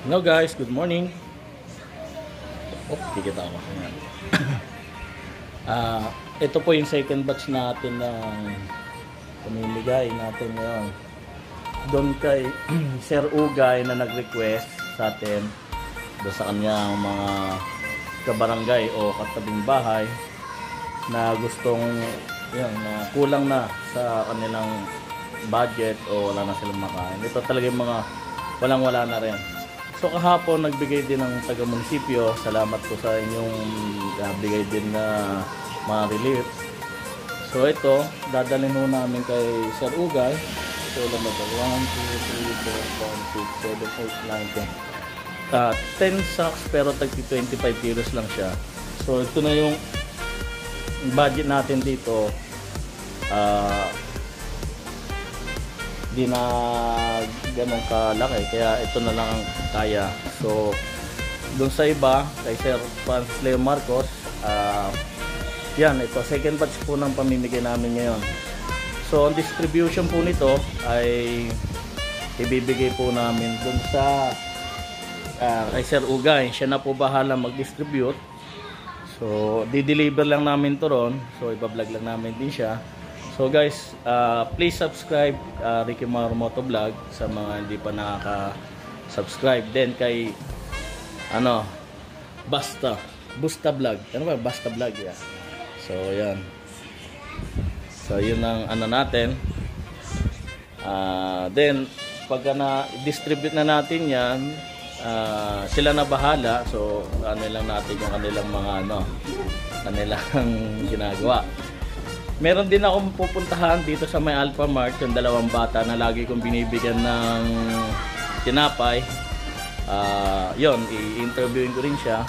Hello guys, good morning. Oh, kikita ako. Ito po yung second batch natin ng pamimigay natin ngayon. Doon kay Sir Ugay na nag-request sa atin doon sa kanyang mga kabarangay o katabing bahay na gustong yan, na kulang na sa kanilang budget o wala na silang makain. Ito talaga yung mga walang-wala na rin. So kahapon nagbigay din ng taga-munisipyo. Salamat po sa inyong bigay din na mga relief. So ito, dadalhin ho namin kay Sir Ugay. So lang ito, 1, 2, 3, 4, 5, 6, 7, 8, 9, 10. 10 sacks pero tagti 25 kilos lang siya. So ito na yung budget natin dito. Di na ganun kalaki kaya ito na lang ang kaya. So doon sa iba kay Sir Franz Leo Marcos, yan, ito second batch po ng pamimigay namin ngayon. So ang distribution po nito ay ibibigay po namin doon sa kay Sir Ugay. Siya na po bahala mag-distribute. So di-deliver lang namin to ron. So iba-vlog lang namin din siya. So guys, please subscribe Ricky Mauro Moto Vlog sa mga hindi pa nakaka-subscribe. Then kay Busta Vlog. Ano ba? Busta Vlog, yeah. So yan. So yun ang natin. Then pagka na-distribute na natin yan, sila na bahala. So lang natin yung kanilang mga kanilang ginagawa. Meron din akong pupuntahan dito sa may Alpha Mart, yung dalawang bata na lagi kong binibigyan ng tinapay. Yon, i-interviewin ko rin siya.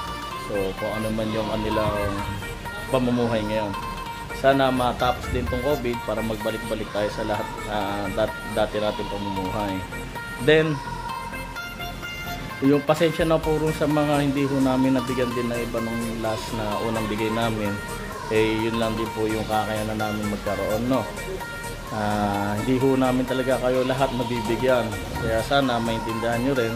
So kung ano man yung kanilang pamumuhay ngayon. Sana matapos din tong COVID para magbalik-balik tayo sa lahat dati natin pamumuhay. Then yung pasensya na po rin sa mga hindi ho namin nabigyan din na iba nung last na unang bigay namin. Yun lang din po yung kakayanan namin magkaroon, no. Hindi ho namin talaga kayo lahat mabibigyan. Kaya sana maintindihan nyo rin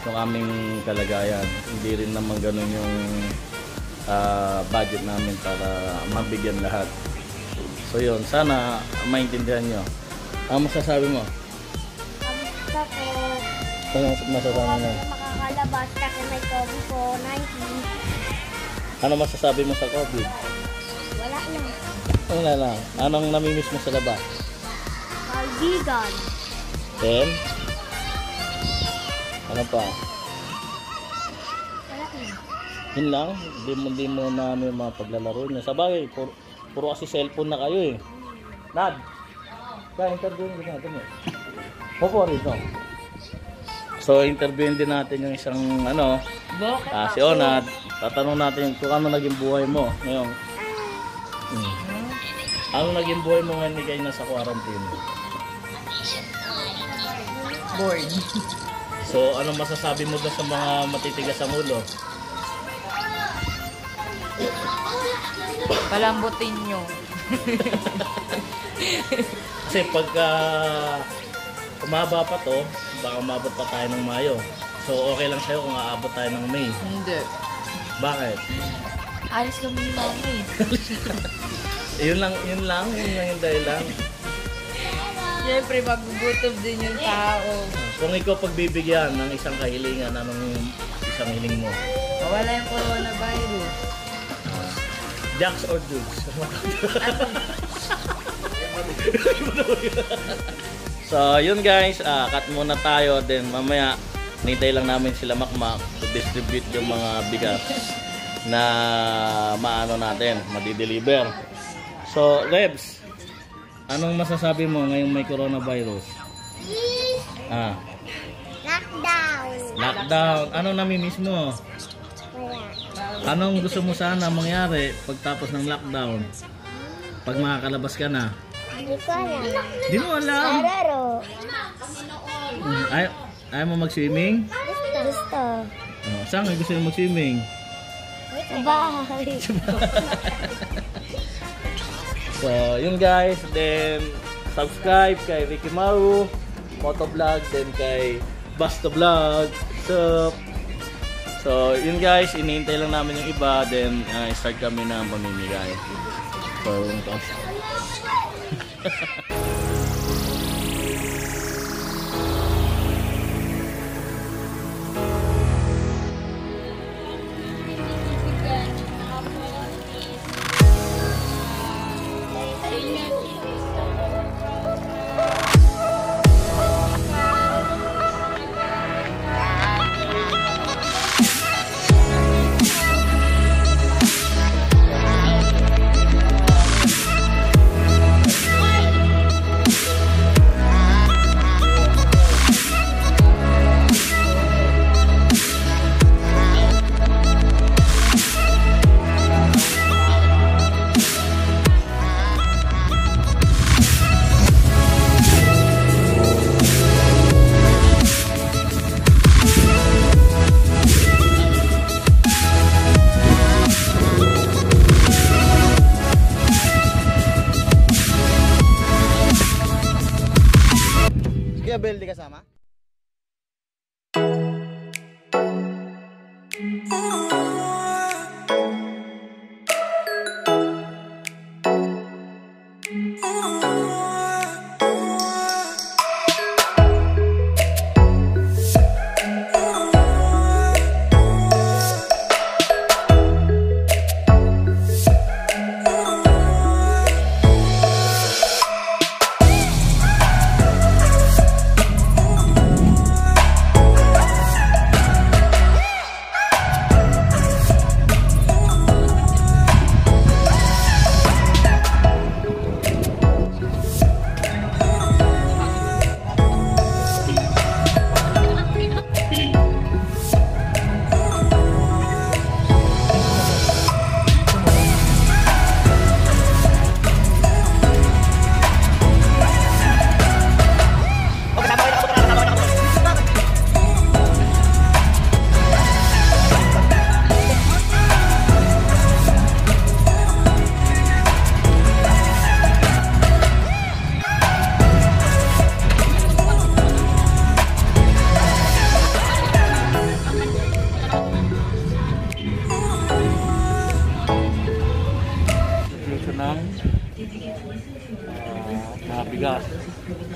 yung aming kalagayan. Hindi rin naman ganun yung budget namin para mabigyan lahat. So yun, sana maintindihan nyo. Ano masasabi mo? Kamusta po? Ano masasabi mo? Makakalabas kasi may COVID-19. Ano masasabi mo sa COVID? Wala na. Wala lang. Anong namimiss mo sa labas? Kaibigan. Then? Ano pa? Wala na. Yun lang. Hindi mo na may mga paglalaro niya. Sabagay, puro kasi cellphone na kayo eh. Nad! Kaya interviewin din natin eh. Opo rito. So interviewin din natin yung isang si Onad. Tatanong natin kung ano naging buhay mo ngayon. Ano naging buhay mo ngayon kayo nasa quarantine? Bored. So ano masasabi mo doon sa mga matitigas ang ulo? Palambutin nyo. Kasi pagka umaba pa to, baka umabot pa tayo ng Mayo. So okay lang sa'yo kung aabot tayo ng May. Hindi. Bakit? Alis kami ni Mami. Yun lang yung dahilan. Siyempre, magugutom din yung tao. Kung ikaw pagbibigyan ng isang kahilingan, anong isang hiling mo? Mawala yung coronavirus. Jacks or Dukes? So, yun guys, cut muna tayo. Then mamaya, nitay lang namin sila Makmak to distribute yung mga bigas na natin, madi-deliver. So, Rebs, anong masasabi mo ngayong may coronavirus? Lockdown. Lockdown. Anong namimiss mo? Wala. Anong gusto mo sana mangyari pagtapos ng lockdown? Pag makakalabas ka na? Hindi ko alam. Di mo alam? Araro. Ayaw mo mag-swimming? Gusto. Saan gusto mo mag-swimming? Sa bahay. So, yun guys. Then, subscribe kay Ricky Mauro Moto Vlog. Then kay Basta Vlog. So, yun guys, iniintay lang namin yung iba, then start kami na pamimigay. So, yun to. Kaya Bel, di kasama? bigas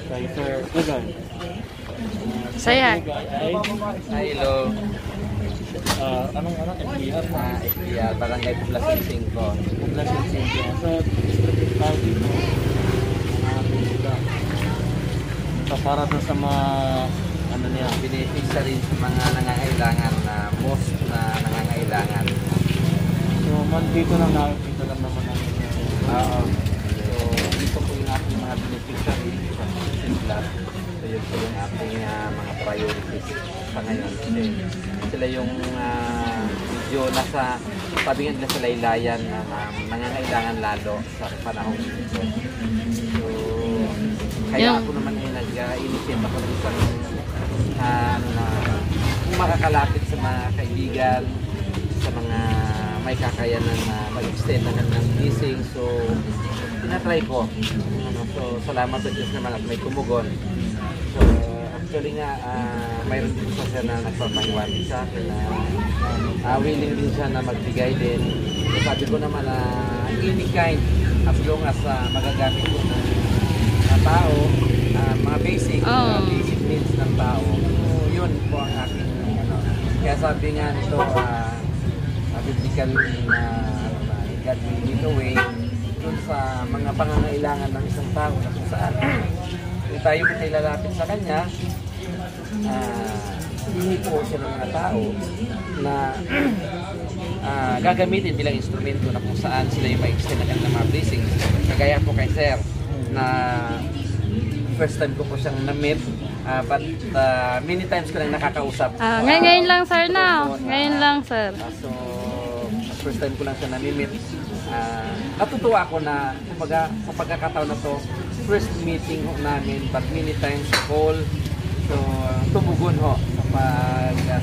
kay Sir Lugan. Saya. Hello. Anong FBR na? FBR, Barangay Poblacion 5. Poblacion 5. Sa district party mo. So para doon sa mga ano niya, Beneficiary sa mga nangangailangan na most na nangangailangan. so man dito lang nakikita lang naman namin Oo. So, dito po yung ating mga beneficiary sa Simla. So, yun po yung ating mga priorities sa ngayon. Kasi sila yung medyo nasa sabi nga nila sa laylayan na nangangailangan lalo sa panahon dito. So, kaya ako naman yung nag-initiate ako dito na kung makakalapit sa mga kaibigan, sa mga may kakayanan na mag-extend na ng leasing. So, tinatry ko. So, salamat sa Diyos naman at may tumugon. So, actually nga, mayroon din siya na nagpapahiwatig sa akin na willing din siya na magbigay din. So, sabi ko naman na any kind, as long as magagamit ko ng tao, mga basic needs ng tao. So, yun po ang aking kaya sabi nga nito, biblical na God will lead the way dun sa mga pangangailangan ng isang tao na kung saan kung tayo po lalapit sa kanya, hindi po siya ng mga tao na gagamitin bilang instrumento na kung saan sila yung ma-extend na kanilang mga blessings. Kagaya po kay Sir na first time ko po siyang na-meet, but many times ko lang nakakausap. Ngayon lang sir na. Ngayon lang sir. So, first time ko lang siya nami-meet. Natutuwa ako na kumbaga, sa pagkakataon na to, first meeting ho namin, but many times call. So, tumugon ho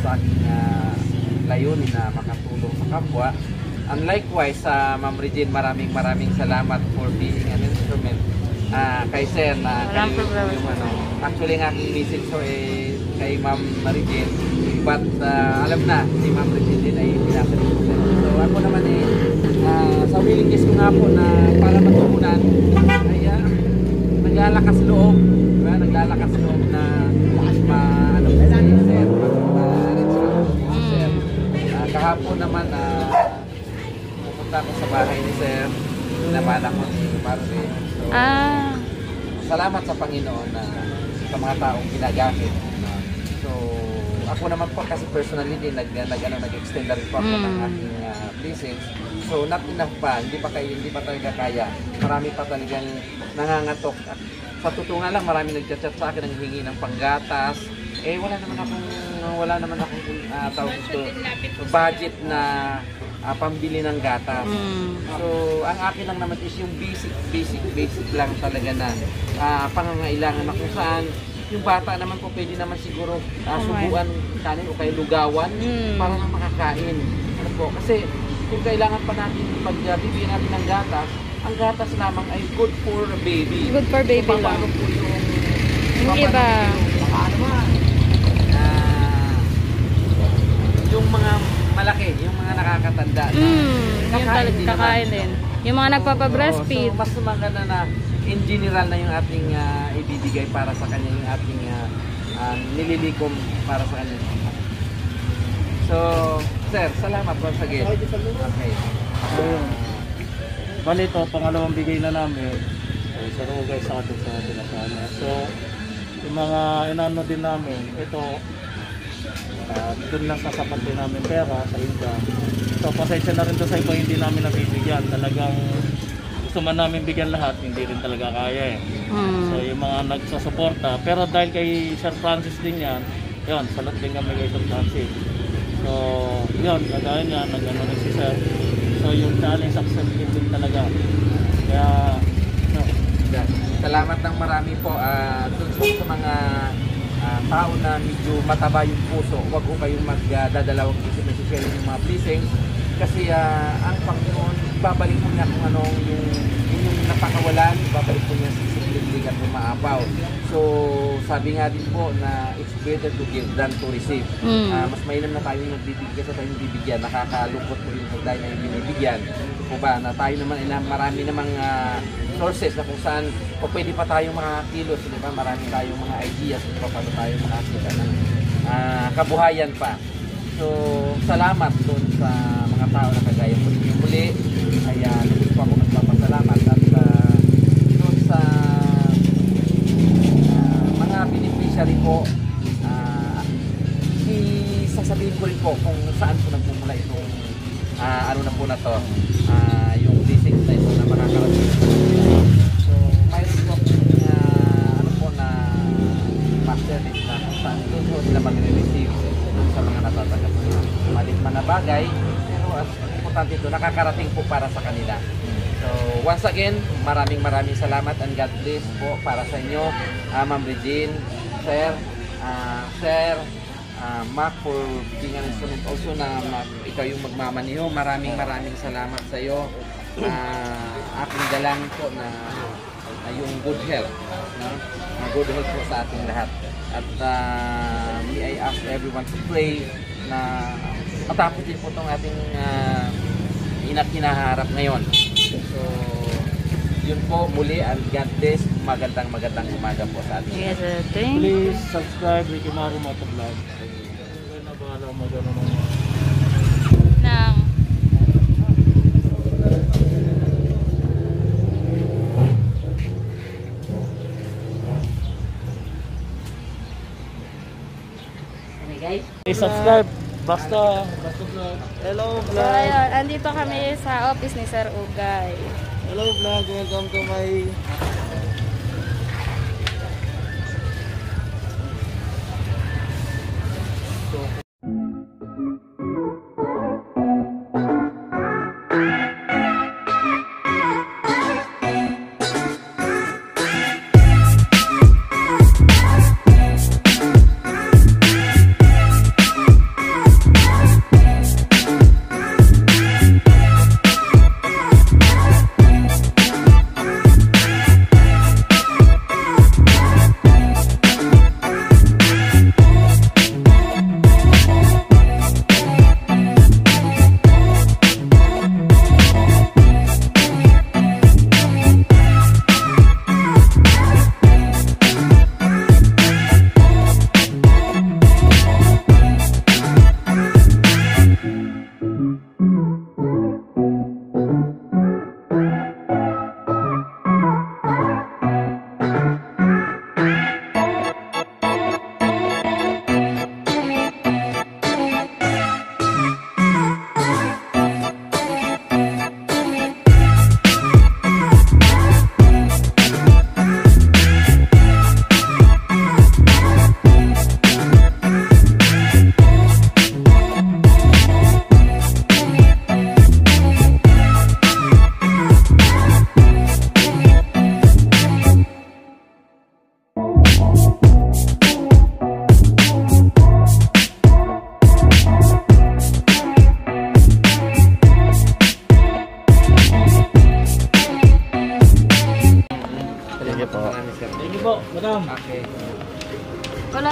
sa aking layunin na makatulong sa kapwa. And likewise, Ma'am Regine, maraming salamat for being an instrument kay Sir na kayo yung actually ang aking message so kay Ma'am Marijin. But alam na, si Ma'am Marijin din ay pinasa rin po. So ako naman sa willingness ko nga po na para matutunan ay naglalakas loob. Diba? Naglalakas loob na ano po si Sir, Sir. Kahapon naman pupunta ako sa bahay ni Sir. Pinabala ko si Marvin. So, salamat sa Panginoon na sa mga taong ginagamit. So, ako naman po kasi personally din nag-extend na rin po ako ng aking blessings. So, not enough pa. Hindi pa talaga kaya. Marami pa talagang nangangatok. At sa totoo nga lang, marami nagchat-chat sa akin, nanghihingi ng panggatas. Wala naman akong tawag ito, budget na pambili ng gatas. So, ang akin lang naman is yung basic lang talaga na pangangailangan na kung saan yung bata naman po pwede naman siguro subuan kanin o kaya lugawan para na makakain. Ano po? Kasi kung kailangan pa natin pagbibigyan natin ng gatas, ang gatas lamang ay good for baby. Good for baby so, lang. Po yung iba. Yung mga malaki, yung mga nakakatanda na kakain din. Yung mga nagpapa-breastfeed. So, mas maganda na in general na yung ating ibibigay para sa kanya, yung ating nililikom para sa kanya. So, Sir, salamat once again. Okay. Bali ito, pangalawang bigay na namin. So, guys, sa atin sa Tinasana. So, yung mga inano din namin, ito, doon lang sasapat din namin pera sa iba. So, pasensya na rin to sa iba, hindi namin nabibigyan. Talagang gusto man namin bigyan lahat, hindi rin talaga kaya eh. So, yung mga nagsusuporta. Pero dahil kay Sir Francis din yan, yun, salat din kami kay Sir Francis. So, yun, kagaya niya, nag-ano rin si Sir. So, yung challenge success din talaga. Kaya, no. Salamat ng marami po dun sa mga tao na medyo mataba yung puso. Huwag ko kayong magdadalawang isip na share yung mga blessings. Kasi ang Panginoon, babalik po niya kung anong yung napakawalan, babalik po niya sa simplilig at umaapaw. So, sabi nga din po na it's better to give than to receive. Mas mainam na tayo yung nagbibigay kaysa tayo yung bibigyan. Nakakalungkot po yung tayo na yung binibigyan. O ba, na tayo naman, marami namang sources na kung saan o pwede pa tayong makakilos, di ba? Marami tayong mga ideas kung paano tayo makakita ng kabuhayan pa. So, salamat doon sa mga tao na kagaya po ninyo muli. Kaya, lubos po ako nagpapasalamat at doon sa mga beneficiary po, sasabihin ko rin po kung saan po nagmumula itong ano na po na to, yung blessings na ito na makakarating. So, mayroon po ano po na master list na kung saan doon po sila magre-receive sa mga natatanggap na malit man na bagay, pero as importante ito, nakakarating po para sa kanila. So, once again, maraming salamat and God bless po para sa inyo, Ma'am Regine, Sir, Mac, for being an instrument also na ikaw yung magmamaniho. Maraming salamat sa iyo. Aking dalangin po na yung good health, no? Good health po sa ating lahat. At may I ask everyone to pray na matapos din po itong ating hinaharap ngayon. So, yun po muli, and God bless. Magandang umaga po sa ating. Yes, thank you. please subscribe Ricky Maru Motovlog. Nang Please subscribe. Basta vlog. Hello so, vlog. ayun, andito kami sa office ni Sir Ugay. Hello vlog. Welcome to my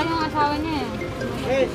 yung asawa niya eh.